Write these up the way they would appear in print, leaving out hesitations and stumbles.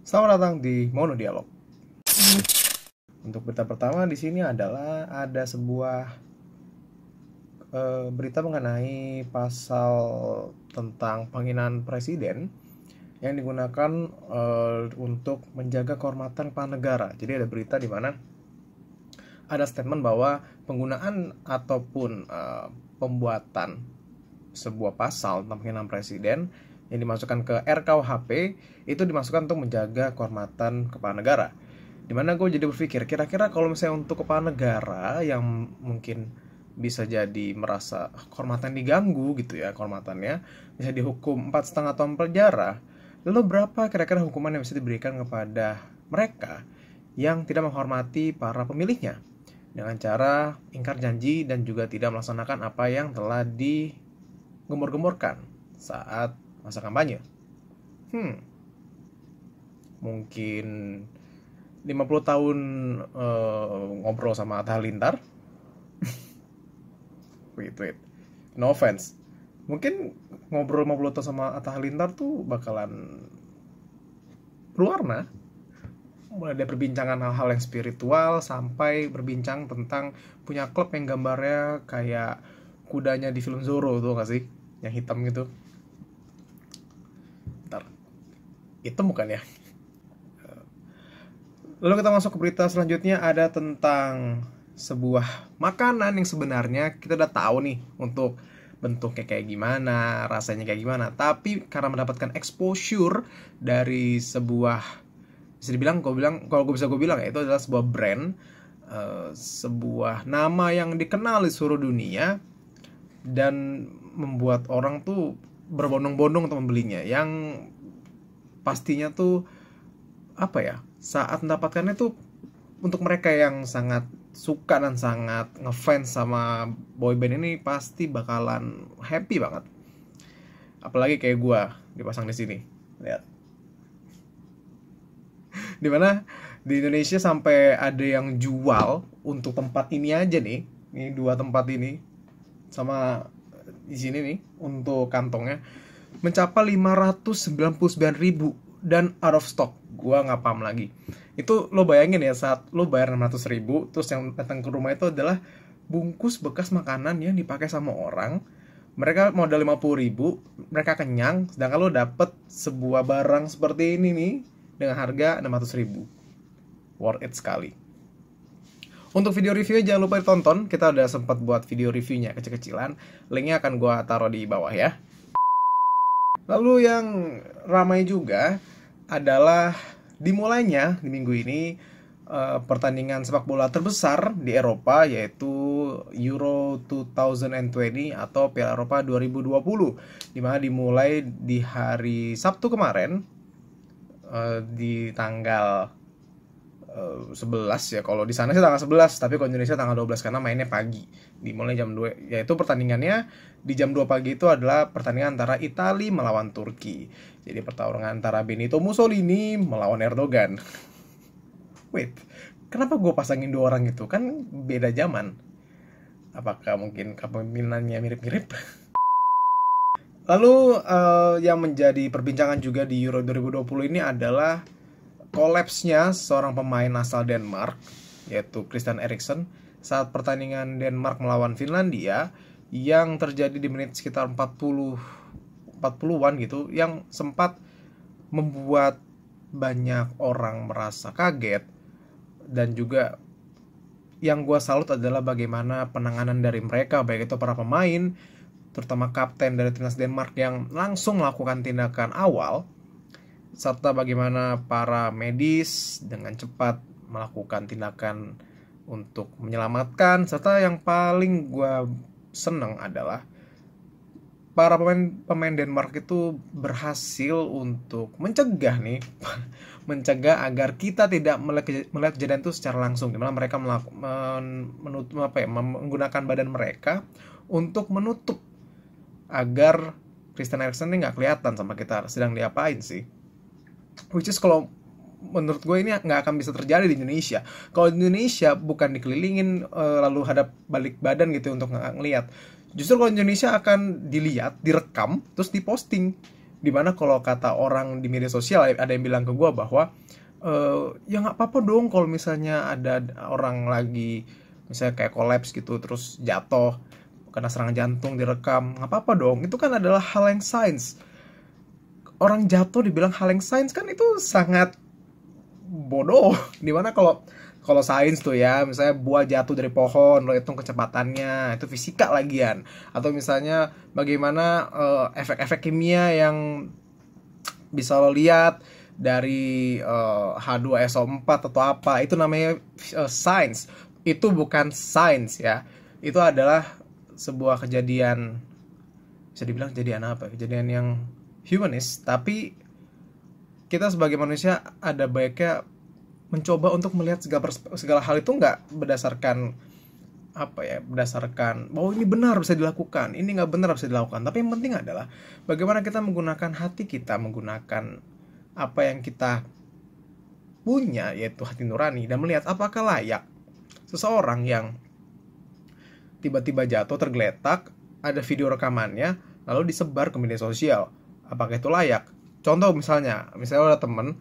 Selamat datang di Mono Dialog. Untuk berita pertama di sini adalah ada sebuah berita mengenai pasal tentang penghinaan presiden yang digunakan untuk menjaga kehormatan kepala negara. Jadi ada berita di mana ada statement bahwa penggunaan ataupun pembuatan sebuah pasal tentang penghinaan presiden yang dimasukkan ke RKUHP itu dimasukkan untuk menjaga kehormatan kepala negara. Dimana gue jadi berpikir, kira-kira kalau misalnya untuk kepala negara yang mungkin bisa jadi merasa kehormatan diganggu gitu ya, kehormatannya bisa dihukum 4,5 tahun penjara, lalu berapa kira-kira hukuman yang bisa diberikan kepada mereka yang tidak menghormati para pemilihnya dengan cara ingkar janji dan juga tidak melaksanakan apa yang telah digembor-gemborkan saat masa kampanye. Mungkin 50 tahun ngobrol sama Atta Halilintar. wait. No offense. Mungkin ngobrol 50 tahun sama Atta Halilintar tuh bakalan berwarna. Mulai dari perbincangan hal-hal yang spiritual sampai berbincang tentang punya klub yang gambarnya kayak kudanya di film Zorro tuh gak sih? Yang hitam gitu. Itu bukan ya. Lalu kita masuk ke berita selanjutnya, ada tentang sebuah makanan yang sebenarnya kita udah tahu nih untuk bentuknya kayak gimana, rasanya kayak gimana, tapi karena mendapatkan exposure dari sebuah, bisa dibilang, kalau gue bisa bilang ya, itu adalah sebuah brand, sebuah nama yang dikenal di seluruh dunia dan membuat orang tuh berbondong-bondong untuk membelinya, yang pastinya tuh apa ya, saat mendapatkannya tuh untuk mereka yang sangat suka dan sangat ngefans sama boyband ini pasti bakalan happy banget. Apalagi kayak gue dipasang di sini, lihat. Dimana di Indonesia sampai ada yang jual untuk tempat ini aja nih, ini 2 tempat ini sama di sini nih untuk kantongnya mencapai 599.000 dan out of stock. Gua nggak paham lagi. Itu lo bayangin ya, saat lo bayar 600.000, terus yang datang ke rumah itu adalah bungkus bekas makanan yang dipakai sama orang. Mereka modal 50.000, mereka kenyang, sedangkan lo dapet sebuah barang seperti ini nih dengan harga 600.000. Worth it sekali. Untuk video review jangan lupa ditonton. Kita udah sempat buat video reviewnya kecil-kecilan. Linknya akan gua taruh di bawah ya. Lalu yang ramai juga adalah dimulainya di minggu ini pertandingan sepak bola terbesar di Eropa, yaitu Euro 2020 atau Piala Eropa 2020, dimana dimulai di hari Sabtu kemarin, di tanggal 11 ya, kalau di sana sih tanggal 11, tapi kalau Indonesia tanggal 12 karena mainnya pagi. Dimulai jam 2, yaitu pertandingannya di jam 2 pagi itu adalah pertandingan antara Italia melawan Turki. Jadi pertarungan antara Benito Mussolini melawan Erdogan. Wait, kenapa gue pasangin 2 orang itu? Kan beda zaman. Apakah mungkin kepemimpinannya mirip-mirip? Lalu yang menjadi perbincangan juga di Euro 2020 ini adalah kolapsnya seorang pemain asal Denmark, yaitu Christian Eriksen, saat pertandingan Denmark melawan Finlandia yang terjadi di menit sekitar 40-an gitu, yang sempat membuat banyak orang merasa kaget. Dan juga yang gue salut adalah bagaimana penanganan dari mereka, baik itu para pemain, terutama kapten dari timnas Denmark yang langsung melakukan tindakan awal, serta bagaimana para medis dengan cepat melakukan tindakan untuk menyelamatkan. Serta yang paling gue seneng adalah para pemain Denmark itu berhasil untuk mencegah agar kita tidak melihat kejadian itu secara langsung, dimana mereka menggunakan badan mereka untuk menutup agar Christian Eriksen ini nggak kelihatan sama kita sedang diapain sih. Which is kalau menurut gue ini nggak akan bisa terjadi di Indonesia. Kalau di Indonesia bukan dikelilingin lalu hadap balik badan gitu untuk ngeliat. Justru kalau di Indonesia akan dilihat, direkam, terus diposting. Dimana kalau kata orang di media sosial, ada yang bilang ke gue bahwa ya nggak apa-apa dong kalau misalnya ada orang lagi misalnya kayak kolaps gitu terus jatuh karena serangan jantung direkam, nggak apa-apa dong, itu kan adalah hal yang sains. Orang jatuh dibilang hal yang sains kan itu sangat bodoh. Dimana kalau kalau sains tuh ya, misalnya buah jatuh dari pohon, lo hitung kecepatannya, itu fisika lagian. Atau misalnya bagaimana efek-efek kimia yang bisa lo lihat dari H2SO4 atau apa, itu namanya sains. Itu bukan sains ya. Itu adalah sebuah kejadian, bisa dibilang kejadian apa? Kejadian yang humanis, tapi kita sebagai manusia ada baiknya mencoba untuk melihat segala hal itu nggak berdasarkan apa ya, berdasarkan bahwa ini benar bisa dilakukan, ini nggak benar bisa dilakukan, tapi yang penting adalah bagaimana kita menggunakan hati kita, menggunakan apa yang kita punya, yaitu hati nurani, dan melihat apakah layak seseorang yang tiba-tiba jatuh tergeletak, ada video rekamannya, lalu disebar ke media sosial, apakah itu layak? Contoh misalnya ada temen,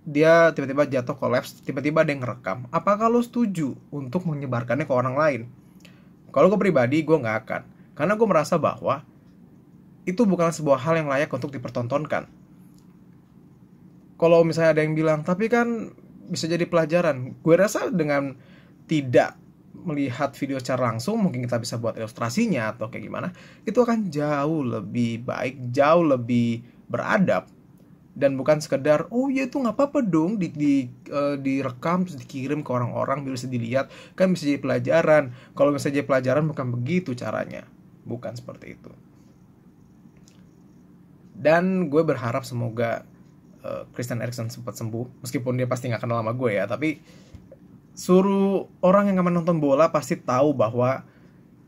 dia tiba-tiba jatuh kolaps, tiba-tiba ada yang ngerekam, apakah lo setuju untuk menyebarkannya ke orang lain? Kalau gue pribadi, gue nggak akan, karena gue merasa bahwa itu bukan sebuah hal yang layak untuk dipertontonkan. Kalau misalnya ada yang bilang, tapi kan bisa jadi pelajaran, gue rasa dengan tidak melihat video secara langsung, mungkin kita bisa buat ilustrasinya atau kayak gimana, itu akan jauh lebih baik, jauh lebih beradab. Dan bukan sekedar, oh ya itu nggak apa-apa dong direkam terus dikirim ke orang-orang biar bisa dilihat, kan bisa jadi pelajaran. Kalau misalnya jadi pelajaran bukan begitu caranya, bukan seperti itu. Dan gue berharap semoga Christian Eriksen cepat sembuh, meskipun dia pasti nggak kenal sama gue ya, tapi suruh orang yang akan nonton bola pasti tahu bahwa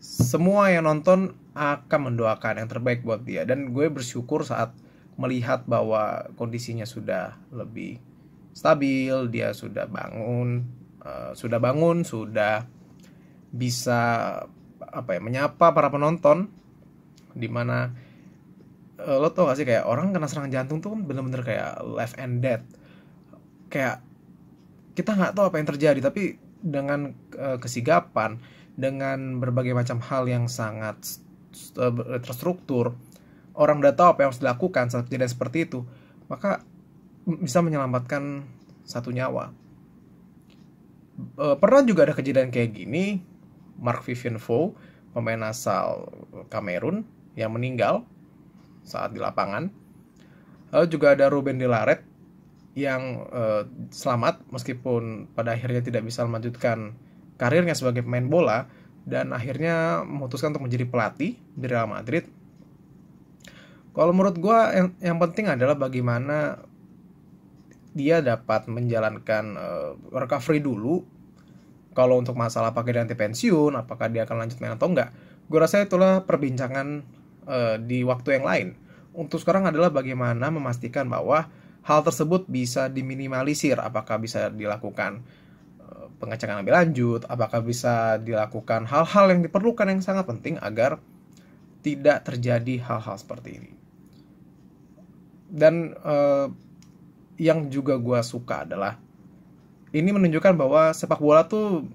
semua yang nonton akan mendoakan yang terbaik buat dia. Dan gue bersyukur saat melihat bahwa kondisinya sudah lebih stabil, dia sudah bangun, sudah bisa menyapa para penonton. Dimana lo tau gak sih, kayak orang kena serangan jantung tuh kan bener-bener kayak life and death, kayak kita nggak tahu apa yang terjadi, tapi dengan kesigapan, dengan berbagai macam hal yang sangat terstruktur, orang udah tahu apa yang harus dilakukan saat kejadian seperti itu, maka bisa menyelamatkan satu nyawa. Pernah juga ada kejadian kayak gini, Mark Vivien Foe, pemain asal Kamerun yang meninggal saat di lapangan. Lalu juga ada Ruben Delaret yang selamat meskipun pada akhirnya tidak bisa melanjutkan karirnya sebagai pemain bola dan akhirnya memutuskan untuk menjadi pelatih di Real Madrid. Kalau menurut gue yang penting adalah bagaimana dia dapat menjalankan recovery dulu. Kalau untuk masalah apakah dia nanti pensiun, apakah dia akan lanjut main atau enggak, gue rasa itulah perbincangan di waktu yang lain. Untuk sekarang adalah bagaimana memastikan bahwa hal tersebut bisa diminimalisir. Apakah bisa dilakukan pengecekan lebih lanjut, apakah bisa dilakukan hal-hal yang diperlukan yang sangat penting agar tidak terjadi hal-hal seperti ini. Dan yang juga gue suka adalah ini menunjukkan bahwa sepak bola tuh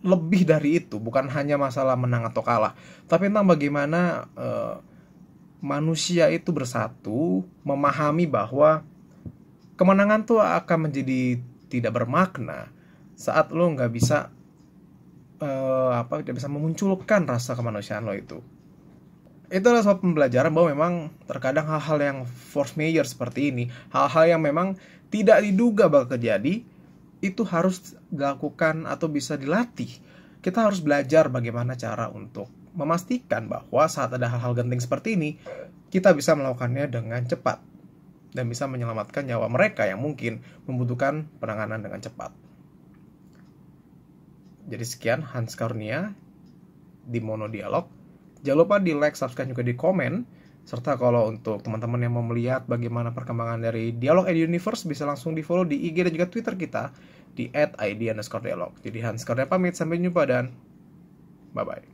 lebih dari itu, bukan hanya masalah menang atau kalah, tapi tentang bagaimana manusia itu bersatu, memahami bahwa kemenangan tuh akan menjadi tidak bermakna saat lo nggak bisa tidak bisa memunculkan rasa kemanusiaan lo itu. Itu adalah suatu pembelajaran bahwa memang terkadang hal-hal yang force major seperti ini, hal-hal yang memang tidak diduga bakal terjadi, itu harus dilakukan atau bisa dilatih. Kita harus belajar bagaimana cara untuk memastikan bahwa saat ada hal-hal genting seperti ini, kita bisa melakukannya dengan cepat dan bisa menyelamatkan nyawa mereka yang mungkin membutuhkan penanganan dengan cepat. Jadi sekian Hans Karunia di Mono Dialog. Jangan lupa di like, subscribe, juga di komen. Serta kalau untuk teman-teman yang mau melihat bagaimana perkembangan dari Dialog Ed Universe, bisa langsung di follow di IG dan juga Twitter kita di @id_dialog. Jadi Hans Karunia pamit, sampai jumpa dan bye-bye.